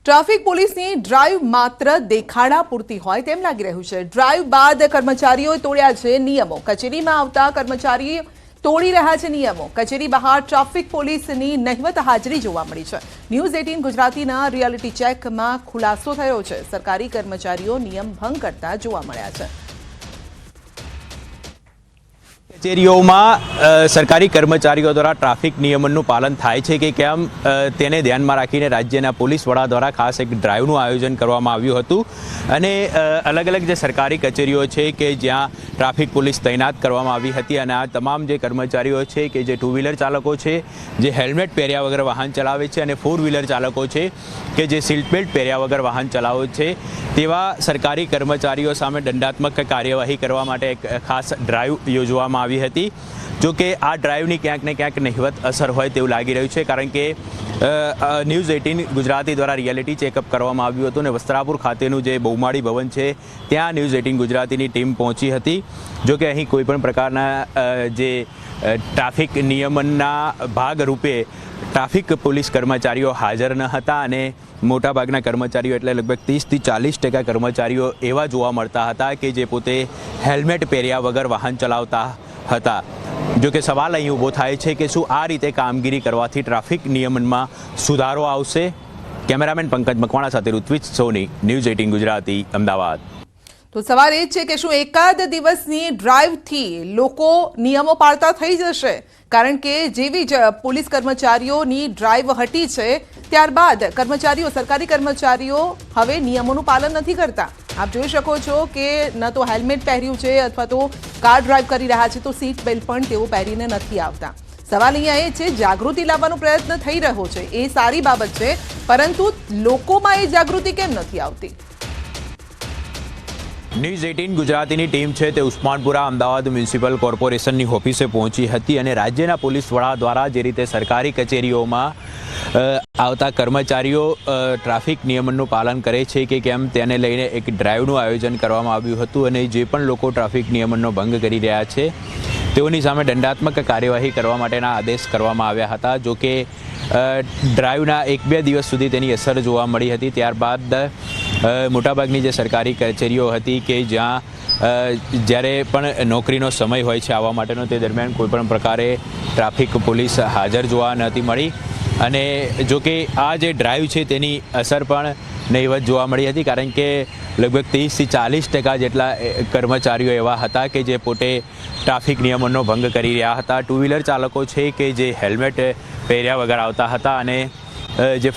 Traffic પોલીસની drive માત્ર દેખાડા પૂરતી હોય તેમ લાગી રહ્યું છે। ડ્રાઈવ બાદ કર્મચારીઓએ તોડ્યા છે નિયમો। કચેરીમાં આવતા કર્મચારીઓ તોડી રહ્યા છે નિયમો। કચેરી બહાર ટ્રાફિક પોલીસની નહિવત હાજરી જોવા મળી છે। ન્યૂઝ 18 ગુજરાતીના રિયાલિટી ચેકમાં ખુલાસો થયો છે। સરકારી કર્મચારીઓ નિયમ ભંગ કરતા જોવા મળ્યા છે। કચેરીઓમાં સરકારી કર્મચારીઓ દ્વારા ટ્રાફિક નિયમનનું પાલન થાય છે કે કેમ તેને ધ્યાનમાં રાખીને રાજ્યના પોલીસ વડા દ્વારા ખાસ એક ડ્રાઈવનું આયોજન કરવામાં આવ્યું હતું અને અલગ અલગ જે સરકારી કચેરીઓ છે કે જ્યાં ટ્રાફિક પોલીસ તૈનાત કરવામાં આવી હતી અને આ તમામ જે કર્મચારીઓ છે કે જે ટુ વ્હીલર ચાલકો છે, જે હેલ્મેટ પહેર્યા વગર વાહન ચલાવે છે અને ફોર વ્હીલર ચાલકો છે કે જે સીટ બેલ્ટ પહેર્યા વગર વાહન ચલાવે છે તેવા સરકારી કર્મચારીઓ સામે દંડાત્મક કાર્યવાહી કરવા માટે એક ખાસ ડ્રાઈવ યોજવામાં આવી હતી। જો કે આ ડ્રાઈવની ક્યાંક ને ક્યાંક નહિવત અસર હોય તેવું લાગી રહ્યું છે, કારણ કે ન્યૂઝ 18 ગુજરાતી દ્વારા રિયાલિટી ચેકઅપ કરવામાં આવ્યું હતું અને વસ્ત્રાપુર ખાતેનું જે બહુમાળી ભવન છે ત્યાં ન્યૂઝ 18 ગુજરાતીની ટીમ પહોંચી હતી। જો કે અહીં કોઈપણ પ્રકારના જે ટ્રાફિક નિયમનના ભાગરૂપે ટ્રાફિક પોલીસ કર્મચારીઓ હાજર ન હતા અને મોટાભાગના કર્મચારીઓ એટલે લગભગ 30થી 40% કર્મચારીઓ એવા જોવા મળતા હતા કે જે પોતે હેલ્મેટ પહેર્યા વગર વાહન ચલાવતા હતા। જો કે સવાલ અહીં ઊભો થાય છે કે શું આ રીતે કામગીરી કરવાથી ટ્રાફિક નિયમનમાં સુધારો આવશે? કેમેરામેન પંકજ મકવાણા સાથે ઋત્વિજ સોની, ન્યૂઝ 18 ગુજરાતી, અમદાવાદ। તો સવાલ એ છે કે શું એકાદ દિવસની ડ્રાઈવથી લોકો નિયમો પાળતા થઈ જશે? કારણ કે જેવી જ પોલીસ કર્મચારીઓની ડ્રાઈવ હટી છે ત્યારબાદ સરકારી કર્મચારીઓ હવે નિયમોનું પાલન નથી કરતા। આપ જોઈ શકો છો કે ન તો હેલ્મેટ પહેર્યું છે અથવા તો કાર ડ્રાઈવ કરી રહ્યા છે તો સીટ બેલ્ટ પણ તેઓ પહેરીને નથી આવતા। સવાલ અહીંયા એ છે, જાગૃતિ લાવવાનો પ્રયત્ન થઈ રહ્યો છે એ સારી બાબત છે, પરંતુ લોકોમાં એ જાગૃતિ કેમ નથી આવતી? ન્યૂઝ 18 ગુજરાતીની ટીમ છે તે ઉસ્માનપુરા અમદાવાદ મ્યુનિસિપલ કોર્પોરેશનની ઓફિસે પહોંચી હતી અને રાજ્યના પોલીસ વડા દ્વારા જે રીતે સરકારી કચેરીઓમાં આવતા કર્મચારીઓ ટ્રાફિક નિયમનનું પાલન કરે છે કે કેમ તેને લઈને એક ડ્રાઈવનું આયોજન કરવામાં આવ્યું હતું અને જે પણ લોકો ટ્રાફિક નિયમનનો ભંગ કરી રહ્યા છે તેઓની સામે દંડાત્મક કાર્યવાહી કરવા માટેના આદેશ કરવામાં આવ્યા હતા। જો કે ડ્રાઈવના 1-2 દિવસ સુધી તેની અસર જોવા મળી હતી। ત્યારબાદ મોટાભાગની જે સરકારી કચેરીઓ હતી કે જ્યાં જ્યારે પણ નોકરીનો સમય હોય છે આવવા માટેનો, તે દરમિયાન કોઈપણ પ્રકારે ટ્રાફિક પોલીસ હાજર જોવા નહોતી મળી અને જો કે આ જે ડ્રાઈવ છે તેની અસર પણ નહિવત જોવા મળી હતી, કારણ કે લગભગ 30થી 40% જેટલા કર્મચારીઓ એવા હતા કે જે પોતે ટ્રાફિક નિયમોનો ભંગ કરી રહ્યા હતા। ટુ વ્હીલર ચાલકો છે કે જે હેલ્મેટ પહેર્યા વગર આવતા હતા અને જે